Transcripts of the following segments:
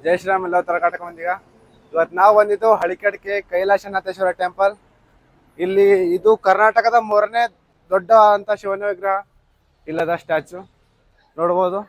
ಜೈ ಶ್ರೀರಾಮ್ ಎಲ್ಲ ಕರ್ನಾಟಕ ಮಂದಿಗ. ಇವತ್ತು ನಾವು ಬಂದಿದ್ದು ಹಳಿಕಡ್ಕೆ ಕೈಲಾಸನಾಥೇಶ್ವರ ಟೆಂಪಲ್. ಇಲ್ಲಿ ಇದು ಕರ್ನಾಟಕದ 3ನೇ ದೊಡ್ಡ ಅಂತ ಶಿವನ ವಿಗ್ರಹ ಇಲ್ಲದ ಸ್ಟ್ಯಾಚು ನೋಡ್ಬೋದು.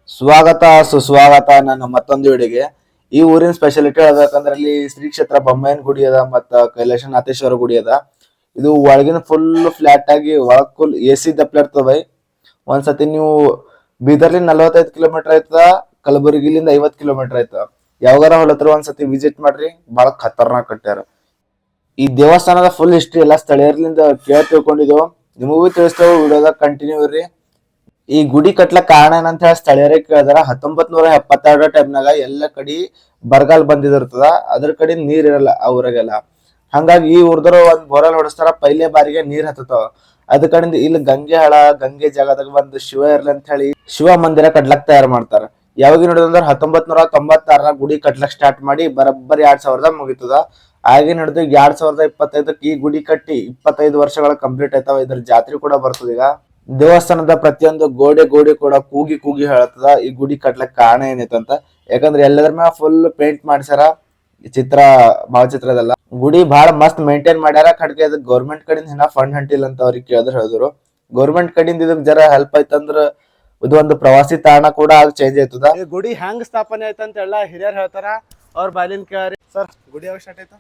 ಸ್ವಾಗತ ಸುಸ್ವಾಗತ ನನ್ನ ಮತ್ತೊಂದು ವಿಡಿಯೋಗೆ. ಈ ಊರಿನ ಸ್ಪೆಷಾಲಿಟಿ ಹೇಳ್ಬೇಕಂದ್ರೆ ಇಲ್ಲಿ ಶ್ರೀ ಕ್ಷೇತ್ರ ಬೊಮ್ಮಯ್ಯನ ಗುಡಿ ಅದ, ಮತ್ತ ಕೈಲಾಸನಾಥೇಶ್ವರ ಗುಡಿ ಅದ. ಇದು ಒಳಗಿನ ಫುಲ್ ಫ್ಲಾಟ್ ಆಗಿ ಒಳಗ್ ಫುಲ್ AC ದಪ್ಲ ಇರ್ತದ ಬೈ. ಒಂದ್ಸತಿ ನೀವು ಬೀದರ್ಲಿಂದ 45 ಕಿಲೋಮೀಟರ್ ಆಯ್ತದ, ಕಲಬುರಗಿಲಿಂದ 50 ಕಿಲೋಮೀಟರ್ ಆಯ್ತದ. ಯಾವಾಗಾರ ಹೊಲತ್ರ ಒಂದ್ಸತಿ ವಿಸಿಟ್ ಮಾಡ್ರಿ, ಬಹಳ ಖತರ್ನಾಕ್ ಕಟ್ಟ್ಯಾರ. ಈ ದೇವಸ್ಥಾನದ ಫುಲ್ ಹಿಸ್ಟ್ರಿ ಎಲ್ಲ ಸ್ಥಳೀಯರ್ಲಿಂದ ಕೇಳಿ ತಿಳ್ಕೊಂಡಿದ್ದೆವು. ನಿಮಗೂ ತಿಳಿಸ್ತೇವೆ, ವಿಡಿಯೋದಾಗ ಕಂಟಿನ್ಯೂ ಇರ್ರಿ. ಈ ಗುಡಿ ಕಟ್ಲಕ್ ಕಾರಣ ಏನಂತ ಹೇಳಿ ಸ್ಥಳೀಯರಿಗೆ ಕೇಳಿದಾರ. 1972 ಟೈಮ್ನಾಗ ಎಲ್ಲ ಕಡೆ ಬರಗಾಲ ಬಂದಿದಿರ್ತದ, ಅದ್ರ ಕಡೆ ನೀರ್ ಇರಲ್ಲ ಆ ಊರಾಗೆಲ್ಲ. ಹಂಗಾಗಿ ಈ ಊರ್ದವ್ರು ಒಂದ್ ಬೋರಲ್ ಹೊಡಿಸ್ತಾರ, ಪೈಲೆ ಬಾರಿಗೆ ನೀರ್ ಹತ್ತತಾವ. ಅದ ಕಡೆಯಿಂದ ಇಲ್ಲಿ ಗಂಗೆ ಜಾಗದಾಗ ಬಂದು ಶಿವ ಇರ್ಲಿ ಅಂತ ಹೇಳಿ ಶಿವ ಮಂದಿರ ಕಟ್ಲಕ್ ತಯಾರು ಮಾಡ್ತಾರ. ಯಾವಾಗ ನೋಡಿದ್ರ 1996 ಗುಡಿ ಕಟ್ಲಕ್ ಸ್ಟಾರ್ಟ್ ಮಾಡಿ ಬರಬ್ಬರಿ 2000 ಮುಗಿತದ. ಹಾಗೆ ನಡೆದು 2025 ಈ ಗುಡಿ ಕಟ್ಟಿ 25 ವರ್ಷಗಳ ಕಂಪ್ಲೀಟ್ ಆಯ್ತಾವ. ಇದ್ರ ಜಾತ್ರೆ ಕೂಡ ಬರ್ತದ. ಈಗ ದೇವಸ್ಥಾನದ ಪ್ರತಿಯೊಂದು ಗೋಡೆ ಕೂಡ ಕೂಗಿ ಕೂಗಿ ಹೇಳತ್ತದ ಈ ಗುಡಿ ಕಟ್ಲಕ್ ಕಾರಣ ಏನೈತಂತ. ಯಾಕಂದ್ರೆ ಎಲ್ಲದ್ರ ಮ್ಯಾಗ ಫುಲ್ ಪೇಂಟ್ ಮಾಡ್ಸ್ಯಾರ, ಚಿತ್ರ ಭಾವಚಿತ್ರದಲ್ಲ. ಗುಡಿ ಬಹಳ ಮಸ್ತ್ ಮೇಂಟೈನ್ ಮಾಡ್ಯಾರ. ಕಡೆಗೆ ಅದಕ್ಕೆ ಗೌರ್ಮೆಂಟ್ ಕಡೆಯಿಂದ ಇನ್ನ ಫಂಡ್ ಹೊಂಟಿಲ್ಲ ಅಂತ ಅವ್ರಿಗೆ ಕೇಳಿದ್ರೆ ಹೇಳಿದ್ರು. ಗೌರ್ಮೆಂಟ್ ಕಡೆಯಿಂದ ಇದಕ್ ಜರ ಹೆಲ್ಪ್ ಆಯ್ತಂದ್ರ ಇದು ಒಂದು ಪ್ರವಾಸಿ ತಾಣ ಕೂಡ ಚೇಂಜ್ ಆಯ್ತದ. ಈ ಗುಡಿ ಹೆಂಗ್ ಸ್ಥಾಪನೆ ಆಯ್ತಂತ ಎಲ್ಲ ಹಿರಿಯರ್ ಹೇಳ್ತಾರ, ಅವ್ರ ಬಾಲಿನ ಕೇಳ್ರಿ. ಸರ್, ಗುಡಿ ಯಾವಾಗ ಸ್ಟಾರ್ಟ್ ಆಯ್ತು?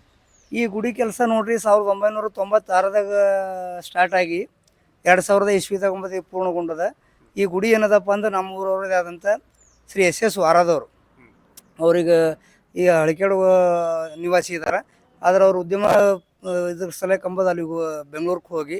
ಈ ಗುಡಿ ಕೆಲಸ ನೋಡ್ರಿ 1996ದಾಗ ಸ್ಟಾರ್ಟ್ ಆಗಿ 2000 ಇಸ್ವಿದಾಗ ಪೂರ್ಣಗೊಂಡದ. ಈ ಗುಡಿ ಏನದಪ್ಪ ಅಂದ್ರೆ ನಮ್ಮ ಊರವ್ರದೇ ಆದಂಥ ಶ್ರೀ SS ವಾರದವರು, ಅವ್ರಿಗೆ ಈ ಹಳಿಕೆಡು ನಿವಾಸಿ ಇದ್ದಾರೆ. ಆದ್ರೆ ಅವ್ರ ಉದ್ಯಮ ಇದ್ರ ಸಲಕ್ಕೆ ಅಂಬದು ಅಲ್ಲಿ ಬೆಂಗಳೂರಿಗೆ ಹೋಗಿ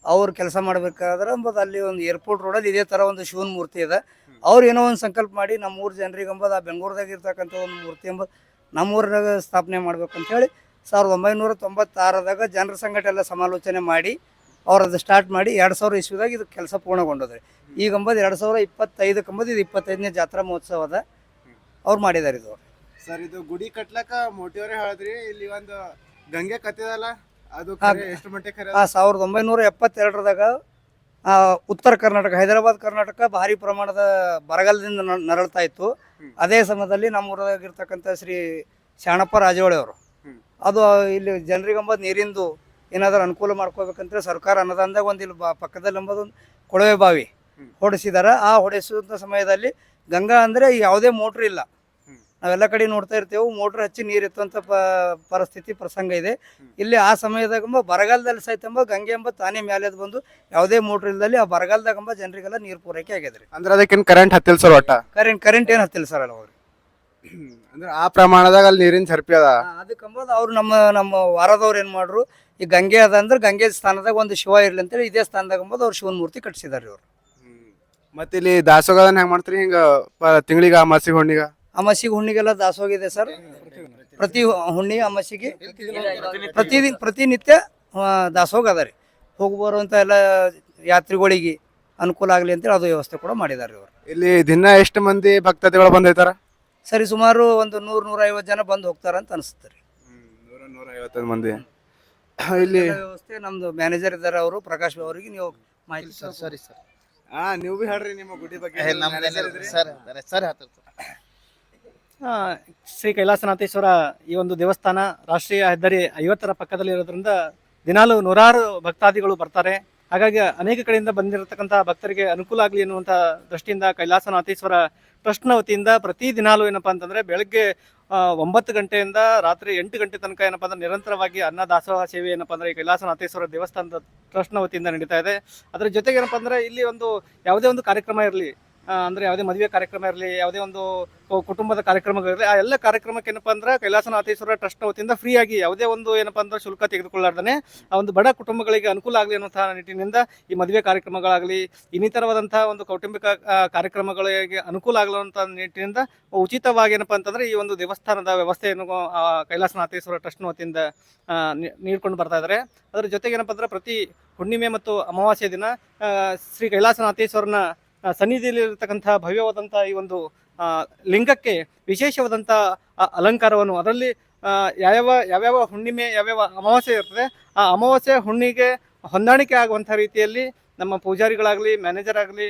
ಅವ್ರು ಕೆಲಸ ಮಾಡ್ಬೇಕಾದ್ರೆ ಅಂಬದು ಅಲ್ಲಿ ಒಂದು ಏರ್ಪೋರ್ಟ್ ರೋಡಲ್ಲಿ ಇದೇ ಥರ ಒಂದು ಶಿವನ ಮೂರ್ತಿ ಇದೆ. ಅವ್ರು ಏನೋ ಒಂದು ಸಂಕಲ್ಪ ಮಾಡಿ ನಮ್ಮೂರು ಜನರಿಗೆ ಅಂಬದು ಆ ಬೆಂಗಳೂರದಾಗ ಇರ್ತಕ್ಕಂಥ ಒಂದು ಮೂರ್ತಿ ಎಂಬುದು ನಮ್ಮೂರಾಗ ಸ್ಥಾಪನೆ ಮಾಡ್ಬೇಕಂತೇಳಿ 1996ದಾಗ ಜನರ ಸಂಘಟ ಎಲ್ಲ ಸಮಾಲೋಚನೆ ಮಾಡಿ ಅವ್ರದ್ದು ಸ್ಟಾರ್ಟ್ ಮಾಡಿ 2000 ಇಸ್ವಿದಾಗ ಇದು ಕೆಲಸ ಪೂರ್ಣಗೊಂಡದ್ರಿ. ಈಗ 2025 ಇದು 25ನೇ ಜಾತ್ರಾ ಮಹೋತ್ಸವ ಅದ, ಅವ್ರು ಮಾಡಿದಾರೆ ಇದು. ಸರ್, ಇದು ಗುಡಿ ಕಟ್ಲಕ್ಕ ಮೋಟಿವ್ರೇ ಹೇಳಿದ್ರಿ. ಇಲ್ಲಿ ಒಂದು ಗಂಗೆ ಕತ್ತಿದಲ್ಲ, ಅದು ಎಷ್ಟು ಮಟ್ಟಿಗೆ ಖರೆ? 1972ದಾಗ ಉತ್ತರ ಕರ್ನಾಟಕ, ಹೈದರಾಬಾದ್ ಕರ್ನಾಟಕ ಭಾರಿ ಪ್ರಮಾಣದ ಬರಗಾಲದಿಂದ ನರಳ್ತಾ ಇತ್ತು. ಅದೇ ಸಮಯದಲ್ಲಿ ನಮ್ಮ ಊರಾಗಿರ್ತಕ್ಕಂಥ ಶ್ರೀ ಶಾಣಪ್ಪ ರಾಜೋಳಿ ಅವರು ಅದು ಇಲ್ಲಿ ಜನರಿಗಂಬದು ನೀರಿಂದು ಏನಾದರೂ ಅನುಕೂಲ ಮಾಡ್ಕೋಬೇಕಂದ್ರೆ ಸರ್ಕಾರ ಅನ್ನದಾನದಾಗ ಒಂದು ಇಲ್ಲಿ ಪಕ್ಕದಲ್ಲಿ ಅಂಬದೊಂದು ಕೊಳವೆ ಬಾವಿ ಹೊಡೆಸಿದಾರೆ. ಆ ಹೊಡೆಸುವಂಥ ಸಮಯದಲ್ಲಿ ಗಂಗಾ ಅಂದರೆ ಯಾವುದೇ ಮೋಟ್ರ್ ಇಲ್ಲ. ನಾವೆಲ್ಲ ಕಡೆ ನೋಡ್ತಾ ಇರ್ತೇವೆ, ಮೋಟ್ರ್ ಹಚ್ಚಿ ನೀರು ಎತ್ತುವಂಥ ಪರಿಸ್ಥಿತಿ ಪ್ರಸಂಗ ಇದೆ ಇಲ್ಲಿ. ಆ ಸಮಯದಾಗ ಬರಗಾಲದಲ್ಲಿ ಸಹಿತ ಗಂಗೆ ಎಂಬ ತಾನೇ ಮೇಲೆ ಬಂದು ಯಾವುದೇ ಮೋಟ್ರ್ ಇಲ್ಲದಲ್ಲಿ ಆ ಬರಗಾಲದಾಗಂಬ ಜನರಿಗೆಲ್ಲ ನೀರು ಪೂರೈಕೆ ಆಗಿದ್ರಿ. ಅಂದ್ರೆ ಅದಕ್ಕೇನು ಕರೆಂಟ್ ಹತ್ತಿಲ್ಲ ಸರ್? ಒಟ್ಟ ಕರೆಂಟ್ ಏನು ಹತ್ತಿಲ್ಲ ಸರ್ ಅಲ್ಲ ಅವ್ರಿಗೆ. ಅಂದ್ರೆ ಆ ಪ್ರಮಾಣದಾಗ ಅಲ್ಲಿ ನೀರಿನ ಸರ್ಪಿ ಅದ. ಅದಕ್ಕಂಬದು ಅವ್ರು ನಮ್ಮ ವಾರದವ್ರು ಏನು ಮಾಡ್ರು, ಈ ಗಂಗೆ ಅದ ಅಂದ್ರೆ ಗಂಗೆ ಸ್ಥಾನದಾಗ ಒಂದು ಶಿವ ಇರ್ಲಿ ಅಂತೇಳಿ ಇದೇ ಸ್ಥಾನದಾಗ ಅಂಬದು ಅವ್ರು ಶಿವನ ಮೂರ್ತಿ ಕಟ್ಸಿದಾರೆ ಇವ್ರು. ಮತ್ತೆ ಇಲ್ಲಿ ದಾಸೋಗದನ್ನ ಹೆಂಗ್ ಮಾಡ್ತೀರಿ? ಹಿಂಗ ತಿಂಗಳಿಗೆ ಅಮಾಸಿಗೆ ಹುಣ್ಣಿಗ ಹುಣ್ಣಿಗೆಲ್ಲ ದಾಸೋಗಿದೆ ಸರ್. ಪ್ರತಿ ಹುಣ್ಣಿ ಅಮಾಸಿಗೆ ಪ್ರತಿನಿತ್ಯ ದಾಸೋಗ ಅದ ರೀ. ಹೋಗಿ ಬರುವಂಥ ಎಲ್ಲ ಯಾತ್ರಿಗಳಿಗೆ ಅನುಕೂಲ ಆಗಲಿ ಅಂತೇಳಿ ಅದು ವ್ಯವಸ್ಥೆ ಕೂಡ ಮಾಡಿದ್ದಾರೆ ಇವರು. ಇಲ್ಲಿ ದಿನ ಎಷ್ಟು ಮಂದಿ ಭಕ್ತಾದಿಗಳು ಬಂದೈತಾರ? ಸರಿ, ಸುಮಾರು ಒಂದು 100-150 ಜನ ಬಂದು ಹೋಗ್ತಾರಂತ ಅನಿಸುತ್ತೆ ರೀ. 100-150 ಮಂದಿ. ಇಲ್ಲಿ ವ್ಯವಸ್ಥೆ ನಮ್ದು ಮ್ಯಾನೇಜರ್ ಇದ್ದಾರೆ, ಅವರು ಪ್ರಕಾಶ್ ಅವರಿಗೆ ನೀವು ಮಾಹಿತಿ. ಸರಿ ಸರ್. ನೀವು ಭೀ ಹೇಳ್ರಿ ನಿಮ್ಮ ಗುಡಿ ಬಗ್ಗೆ. ಶ್ರೀ ಕೈಲಾಸನಾಥೇಶ್ವರ ಈ ಒಂದು ದೇವಸ್ಥಾನ ರಾಷ್ಟ್ರೀಯ ಹೆದ್ದಾರಿ 50ರ ಪಕ್ಕದಲ್ಲಿ ಇರೋದ್ರಿಂದ ದಿನಾಲು ನೂರಾರು ಭಕ್ತಾದಿಗಳು ಬರ್ತಾರೆ. ಹಾಗಾಗಿ ಅನೇಕ ಕಡೆಯಿಂದ ಬಂದಿರತಕ್ಕಂಥ ಭಕ್ತರಿಗೆ ಅನುಕೂಲ ಆಗಲಿ ಎನ್ನುವಂಥ ದೃಷ್ಟಿಯಿಂದ ಕೈಲಾಸನಾಥೇಶ್ವರ ಟ್ರಸ್ಟ್ನ ವತಿಯಿಂದ ಪ್ರತಿ ದಿನಾಲು ಏನಪ್ಪಾ ಅಂತಂದ್ರೆ ಬೆಳಗ್ಗೆ 9 ಗಂಟೆಯಿಂದ ರಾತ್ರಿ 8 ಗಂಟೆ ತನಕ ಏನಪ್ಪಾ ಅಂದ್ರೆ ನಿರಂತರವಾಗಿ ಅನ್ನದಾಸೋಹ ಸೇವೆ ಏನಪ್ಪಾ ಅಂದ್ರೆ ಈ ಕೈಲಾಸನಾಥೇಶ್ವರ ದೇವಸ್ಥಾನದ ಟ್ರಸ್ಟ್ನ ವತಿಯಿಂದ ನಡೀತಾ ಇದೆ. ಅದರ ಜೊತೆಗೆ ಏನಪ್ಪಾ ಅಂದ್ರೆ ಇಲ್ಲಿ ಒಂದು ಯಾವುದೇ ಒಂದು ಕಾರ್ಯಕ್ರಮ ಇರಲಿ, ಅಂದ್ರೆ ಯಾವುದೇ ಮದುವೆ ಕಾರ್ಯಕ್ರಮ ಇರಲಿ, ಯಾವುದೇ ಒಂದು ಕುಟುಂಬದ ಕಾರ್ಯಕ್ರಮಗಳಿರಲಿ, ಆ ಎಲ್ಲ ಕಾರ್ಯಕ್ರಮಕ್ಕೆ ಏನಪ್ಪಾ ಅಂದ್ರೆ ಕೈಲಾಸನಾಥೇಶ್ವರ ಟ್ರಸ್ಟ್ ವತಿಯಿಂದ ಫ್ರೀ ಆಗಿ ಯಾವುದೇ ಒಂದು ಏನಪ್ಪಾ ಅಂದ್ರೆ ಶುಲ್ಕ ತೆಗೆದುಕೊಳ್ಳಾರ್ದೇ ಆ ಒಂದು ಬಡ ಕುಟುಂಬಗಳಿಗೆ ಅನುಕೂಲ ಆಗಲಿ ಅನ್ನುವಂತಹ ನಿಟ್ಟಿನಿಂದ ಈ ಮದುವೆ ಕಾರ್ಯಕ್ರಮಗಳಾಗಲಿ, ಇನ್ನಿತರವಾದಂತಹ ಒಂದು ಕೌಟುಂಬಿಕ ಕಾರ್ಯಕ್ರಮಗಳಿಗೆ ಅನುಕೂಲ ಆಗಲುವಂತಹ ನಿಟ್ಟಿನಿಂದ ಉಚಿತವಾಗಿ ಏನಪ್ಪಾ ಅಂತಂದ್ರೆ ಈ ಒಂದು ದೇವಸ್ಥಾನದ ವ್ಯವಸ್ಥೆಯನ್ನು ಕೈಲಾಸನಾಥೇಶ್ವರ ಟ್ರಸ್ಟ್ ವತಿಯಿಂದ ನೀಡ್ಕೊಂಡು ಬರ್ತಾ ಇದ್ದಾರೆ. ಅದರ ಜೊತೆಗೆ ಏನಪ್ಪಾ ಅಂದ್ರೆ ಪ್ರತಿ ಹುಣ್ಣಿಮೆ ಮತ್ತು ಅಮಾವಾಸ್ಯೆ ದಿನ ಶ್ರೀ ಕೈಲಾಸನಾಥೇಶ್ವರನ ಸನ್ನಿಧಿಯಲ್ಲಿರ್ತಕ್ಕಂಥ ಭವ್ಯವಾದಂಥ ಈ ಒಂದು ಲಿಂಗಕ್ಕೆ ವಿಶೇಷವಾದಂಥ ಅಲಂಕಾರವನ್ನು, ಅದರಲ್ಲಿ ಯಾವ್ಯಾವ ಹುಣ್ಣಿಮೆ ಯಾವ್ಯಾವ ಅಮಾವಾಸ್ಯೆ ಇರ್ತದೆ, ಆ ಅಮಾವಾಸ್ಯೆ ಹುಣ್ಣಿಗೆ ಹೊಂದಾಣಿಕೆ ಆಗುವಂಥ ರೀತಿಯಲ್ಲಿ ನಮ್ಮ ಪೂಜಾರಿಗಳಾಗಲಿ, ಮ್ಯಾನೇಜರ್ ಆಗಲಿ,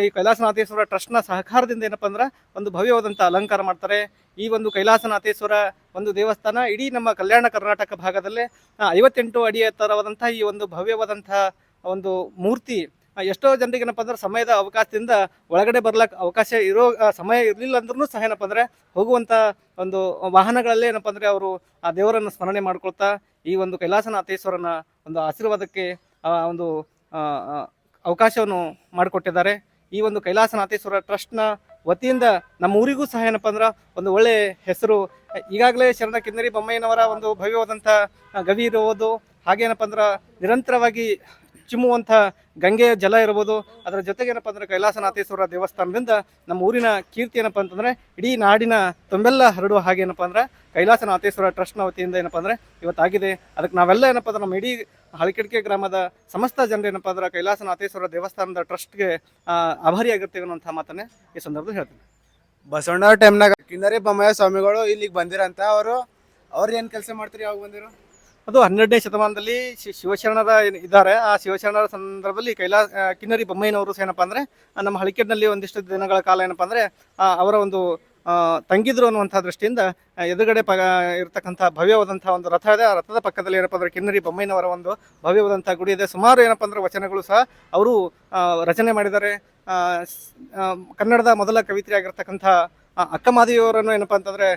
ಈ ಕೈಲಾಸನಾಥೇಶ್ವರ ಟ್ರಸ್ಟ್ನ ಸಹಕಾರದಿಂದ ಏನಪ್ಪ ಅಂದ್ರೆ ಒಂದು ಭವ್ಯವಾದಂಥ ಅಲಂಕಾರ ಮಾಡ್ತಾರೆ. ಈ ಒಂದು ಕೈಲಾಸನಾಥೇಶ್ವರ ಒಂದು ದೇವಸ್ಥಾನ ಇಡೀ ನಮ್ಮ ಕಲ್ಯಾಣ ಕರ್ನಾಟಕ ಭಾಗದಲ್ಲೇ 58 ಅಡಿ ಎತ್ತರವಾದಂಥ ಈ ಒಂದು ಭವ್ಯವಾದಂಥ ಒಂದು ಮೂರ್ತಿ ಎಷ್ಟೋ ಜನರಿಗೆ ಏನಪ್ಪ ಅಂದ್ರೆ ಸಮಯದ ಅವಕಾಶದಿಂದ ಒಳಗಡೆ ಬರ್ಲಕ್ಕೆ ಅವಕಾಶ ಇರೋ ಸಮಯ ಇರಲಿಲ್ಲ ಅಂದ್ರೂ ಸಹ ಏನಪ್ಪ ಅಂದರೆ ಹೋಗುವಂಥ ಒಂದು ವಾಹನಗಳಲ್ಲೇ ಏನಪ್ಪ ಅಂದರೆ ಅವರು ಆ ದೇವರನ್ನು ಸ್ಮರಣೆ ಮಾಡ್ಕೊಳ್ತಾ ಈ ಒಂದು ಕೈಲಾಸನಾಥೇಶ್ವರನ ಒಂದು ಆಶೀರ್ವಾದಕ್ಕೆ ಒಂದು ಅವಕಾಶವನ್ನು ಮಾಡಿಕೊಟ್ಟಿದ್ದಾರೆ. ಈ ಒಂದು ಕೈಲಾಸನಾಥೇಶ್ವರ ಟ್ರಸ್ಟ್ನ ವತಿಯಿಂದ ನಮ್ಮ ಊರಿಗೂ ಸಹ ಏನಪ್ಪ ಅಂದ್ರೆ ಒಂದು ಒಳ್ಳೆಯ ಹೆಸರು. ಈಗಾಗಲೇ ಶರಣ ಕಿನ್ನರಿ ಬೊಮ್ಮಯ್ಯನವರ ಒಂದು ಭವ್ಯವಾದಂಥ ಗವಿ ಇರುವುದು, ಹಾಗೇನಪ್ಪ ಅಂದ್ರೆ ನಿರಂತರವಾಗಿ ಚಿಮ್ಮುವಂಥ ಗಂಗೆಯ ಜಲ ಇರ್ಬೋದು, ಅದರ ಜೊತೆಗೆ ಏನಪ್ಪ ಅಂದ್ರೆ ಕೈಲಾಸನಾಥೇಶ್ವರ ದೇವಸ್ಥಾನದಿಂದ ನಮ್ಮ ಊರಿನ ಕೀರ್ತಿ ಏನಪ್ಪ ಅಂತಂದರೆ ಇಡೀ ನಾಡಿನ ತುಂಬೆಲ್ಲ ಹರಡುವ ಹಾಗೆ ಏನಪ್ಪ ಅಂದ್ರೆ ಕೈಲಾಸನಾಥೇಶ್ವರ ಟ್ರಸ್ಟ್ನ ವತಿಯಿಂದ ಏನಪ್ಪ ಅಂದರೆ ಇವತ್ತಾಗಿದೆ. ಅದಕ್ಕೆ ನಾವೆಲ್ಲ ಏನಪ್ಪ ಅಂದ್ರೆ ನಮ್ಮ ಇಡೀ ಹಳಿಕೆಡ್ಕೆ ಗ್ರಾಮದ ಸಮಸ್ತ ಜನರು ಏನಪ್ಪ ಅಂದ್ರೆ ಕೈಲಾಸನಾಥೇಶ್ವರ ದೇವಸ್ಥಾನದ ಟ್ರಸ್ಟ್ಗೆ ಆಭಾರಿಯಾಗಿರ್ತೀವಿ ಅನ್ನೋಂಥ ಮಾತನ್ನೇ ಈ ಸಂದರ್ಭದಲ್ಲಿ ಹೇಳ್ತೀನಿ. ಬಸವಣ್ಣವ್ರ ಟೈಮ್ನಾಗ ಕಿನ್ನರಿ ಬೊಮ್ಮಯ್ಯ ಸ್ವಾಮಿಗಳು ಇಲ್ಲಿಗೆ ಬಂದಿರಂತ. ಅವ್ರು ಏನು ಕೆಲಸ ಮಾಡ್ತಾರೆ, ಯಾವಾಗ ಬಂದಿರು? ಅದು 12ನೇ ಶತಮಾನದಲ್ಲಿ ಶಿವಶರಣರ ಇದ್ದಾರೆ. ಆ ಶಿವಶರಣರ ಸಂದರ್ಭದಲ್ಲಿ ಕಿನ್ನರಿ ಬೊಮ್ಮಯ್ಯನವರು ಏನಪ್ಪ ಅಂದರೆ ನಮ್ಮ ಹಳಿಕೆಡ್ನಲ್ಲಿ ಒಂದಿಷ್ಟು ದಿನಗಳ ಕಾಲ ಏನಪ್ಪ ಅಂದರೆ ಅವರ ಒಂದು ತಂಗಿದ್ರು ಅನ್ನುವಂಥ ದೃಷ್ಟಿಯಿಂದ ಎದುರುಗಡೆ ಇರತಕ್ಕಂಥ ಭವ್ಯವಾದಂಥ ಒಂದು ರಥ ಇದೆ. ಆ ರಥದ ಪಕ್ಕದಲ್ಲಿ ಏನಪ್ಪ ಅಂದರೆ ಕಿನ್ನರಿ ಬೊಮ್ಮಯ್ಯನವರ ಒಂದು ಭವ್ಯವಾದಂಥ ಗುಡಿ ಇದೆ. ಸುಮಾರು ಏನಪ್ಪ ಅಂದರೆ ವಚನಗಳು ಸಹ ಅವರು ರಚನೆ ಮಾಡಿದ್ದಾರೆ. ಕನ್ನಡದ ಮೊದಲ ಕವಿತ್ರಿಯಾಗಿರ್ತಕ್ಕಂಥ ಅಕ್ಕಮಾದೇವಿಯವರನ್ನು ಏನಪ್ಪ ಅಂತಂದರೆ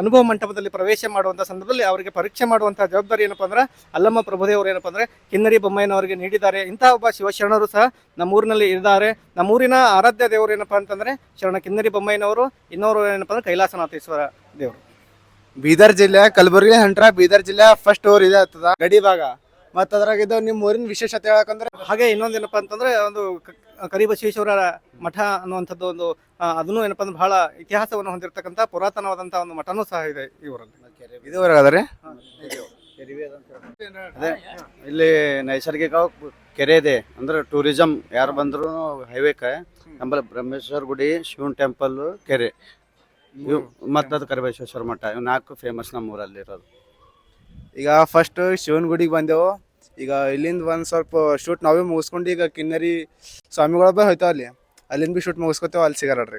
ಅನುಭವ ಮಂಟಪದಲ್ಲಿ ಪ್ರವೇಶ ಮಾಡುವಂಥ ಸಂದರ್ಭದಲ್ಲಿ ಅವರಿಗೆ ಪರೀಕ್ಷೆ ಮಾಡುವಂಥ ಜವಾಬ್ದಾರಿ ಏನಪ್ಪ ಅಂದ್ರೆ ಅಲ್ಲಮ್ಮ ಪ್ರಭುದೇವರು ಏನಪ್ಪ ಅಂದರೆ ಕಿನ್ನರಿ ಬೊಮ್ಮಯ್ಯನವರಿಗೆ ನೀಡಿದ್ದಾರೆ. ಇಂತಹ ಒಬ್ಬ ಶಿವಶರಣರು ಸಹ ನಮ್ಮೂರಿನಲ್ಲಿ ಇದ್ದಾರೆ. ನಮ್ಮೂರಿನ ಆರಾಧ್ಯ ದೇವರು ಏನಪ್ಪ ಅಂತಂದರೆ ಶರಣ ಕಿನ್ನರಿ ಬೊಮ್ಮಯ್ಯನವರು, ಇನ್ನೋರು ಏನಪ್ಪ ಅಂದ್ರೆ ಕೈಲಾಸನಾಥೇಶ್ವರ ದೇವರು. ಬೀದರ್ ಜಿಲ್ಲೆ ಕಲಬುರಗಿ ಹಂಟ್ರ ಬೀದರ್ ಜಿಲ್ಲೆ ಫಸ್ಟ್ ಊರ್ ಇದೆ ಆಗ್ತದ ಗಡಿ ಭಾಗ. ಮತ್ತು ಅದ್ರಾಗಿದ್ದು ನಿಮ್ಮ ಊರಿನ ವಿಶೇಷತೆ ಹೇಳಕಂದ್ರೆ ಹಾಗೆ ಇನ್ನೊಂದೇನಪ್ಪ ಅಂತಂದರೆ ಒಂದು ಕರಿಬಸವೇಶ್ವರ ಮಠ ಅನ್ನುವಂಥದ್ದು ಒಂದು ಅದನ್ನು ಏನಪ್ಪ ಅಂದ್ರೆ ಬಹಳ ಇತಿಹಾಸವನ್ನು ಹೊಂದಿರತಕ್ಕಂಥ ಪುರಾತನವಾದಂಥ ಒಂದು ಮಠನೂ ಸಹ ಇದೆ ಈ ಊರಲ್ಲಿ. ಇದುವರೆಗಾದ್ರೆ ಅದೇ ಇಲ್ಲಿ ನೈಸರ್ಗಿಕ ಕೆರೆ ಇದೆ ಅಂದ್ರೆ ಟೂರಿಸಂ ಯಾರು ಬಂದ್ರು ಹೈವೇಕ ನಮ್ಮಲ್ಲಿ ಬ್ರಹ್ಮೇಶ್ವರ ಗುಡಿ, ಶಿವನ್ ಟೆಂಪಲ್, ಕೆರೆ ಮತ್ತು ಅದು ಕರಿಬಸವೇಶ್ವರ ಮಠ, ಇವು 4 ಫೇಮಸ್ ನಮ್ಮ ಊರಲ್ಲಿ ಇರೋದು. ಈಗ ಫಸ್ಟ್ ಶಿವನ ಗುಡಿಗೆ ಬಂದೆವು. ಈಗ ಇಲ್ಲಿಂದ ಒಂದು ಸ್ವಲ್ಪ ಶೂಟ್ ನಾವೇ ಮುಗಿಸ್ಕೊಂಡು ಈಗ ಕಿನ್ನರಿ ಸ್ವಾಮಿಗಳ ಬಿ ಹೋಯ್ತಾವ ಅಲ್ಲಿಂದ ಬಿ ಶೂಟ್ ಮುಗಿಸ್ಕೊತೇವೆ, ಅಲ್ಲಿ ಸಿಗಾರಡ್ರಿ.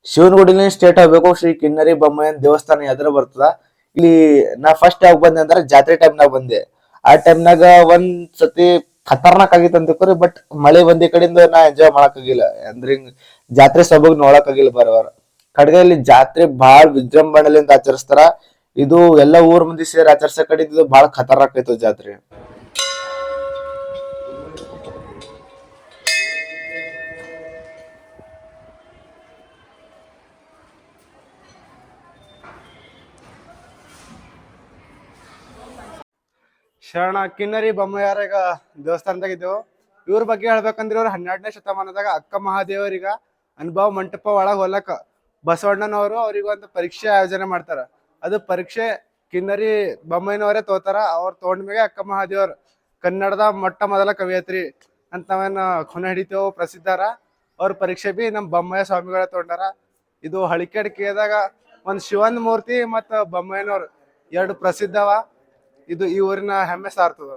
ಶಿವನಗುಡಿನ ಸ್ಟೇಟ್ ಆಗ್ಬೇಕು. ಶ್ರೀ ಕಿನ್ನರಿ ಬೊಮ್ಮಯ್ಯನ ದೇವಸ್ಥಾನ ಎದುರು ಬರ್ತದ. ಇಲ್ಲಿ ನಾ ಫಸ್ಟ್ ಯಾವಾಗ ಬಂದೆ ಅಂದ್ರೆ ಜಾತ್ರೆ ಟೈಮ್ನಾಗ ಬಂದೆ. ಆ ಟೈಮ್ನಾಗ ಒಂದ್ ಸತಿ ಖತರ್ನಾಕ್ ಆಗಿತ್ತು ಅಂತೀವ್ರಿ. ಬಟ್ ಮಳೆ ಬಂದಿ ಕಡೆಯಿಂದ ನಾ ಎಂಜಾಯ್ ಮಾಡಕ್ ಆಗಿಲ್ಲ. ಅಂದ್ರೆ ಹಿಂಗ್ ಜಾತ್ರೆ ಸೊಬಗ್ ನೋಡಕ್ ಆಗಿಲ್ಲ ಬರೋವರ ಕಡೆಗೆ. ಇಲ್ಲಿ ಜಾತ್ರೆ ಬಹಳ ವಿಜೃಂಭಣೆಯಿಂದ ಆಚರಿಸ್ತಾರ. ಇದು ಎಲ್ಲ ಊರ್ ಮಂದಿ ಸೇರಿ ಆಚರಿಸೋ ಕಡೆ ಇದು ಬಹಳ ಖತರ್ನಾಕ್ ಐತದ ಜಾತ್ರೆ. ಶರಣ ಕಿನ್ನರಿ ಬೊಮ್ಮಯ್ಯರ ದೇವಸ್ಥಾನದಾಗ ಇದ್ದೆವು. ಇವ್ರ ಬಗ್ಗೆ ಹೇಳ್ಬೇಕಂದ್ರೆ ಇವ್ರು 12ನೇ ಶತಮಾನದಾಗ ಅಕ್ಕ ಮಹಾದೇವರಿಗ ಅನುಭವ ಮಂಟಪ ಒಳಗೆ ಹೋಲಕ್ಕ ಬಸವಣ್ಣನವರು ಅವ್ರಿಗೆ ಒಂದು ಪರೀಕ್ಷೆ ಆಯೋಜನೆ ಮಾಡ್ತಾರ. ಅದು ಪರೀಕ್ಷೆ ಕಿನ್ನರಿ ಬೊಮ್ಮಯ್ಯನವರೇ ತೋತಾರ. ಅವ್ರು ತೊಗೊಂಡ್ಮೇಲೆ ಅಕ್ಕ ಮಹಾದೇವರು ಕನ್ನಡದ ಮೊಟ್ಟ ಮೊದಲ ಕವಿಯತ್ರಿ ಅಂತ ನಾವೇನು ಖುನ ಹಿಡಿತೇವು ಪ್ರಸಿದ್ಧರ. ಅವ್ರ ಪರೀಕ್ಷೆ ಬಿ ನಮ್ಮ ಬೊಮ್ಮಯ್ಯ ಸ್ವಾಮಿಗಳ ತೊಗೊಂಡಾರ. ಇದು ಹಳಿಕೆಡ್ಕಿದಾಗ ಒಂದು ಶಿವನ್ ಮೂರ್ತಿ ಮತ್ತು ಬೊಮ್ಮಯ್ಯನವ್ರು 2 ಪ್ರಸಿದ್ಧವ. ಇದು ಈ ಊರಿನ ಹೆಮ್ಮೆ ಸಾರ್ತದ.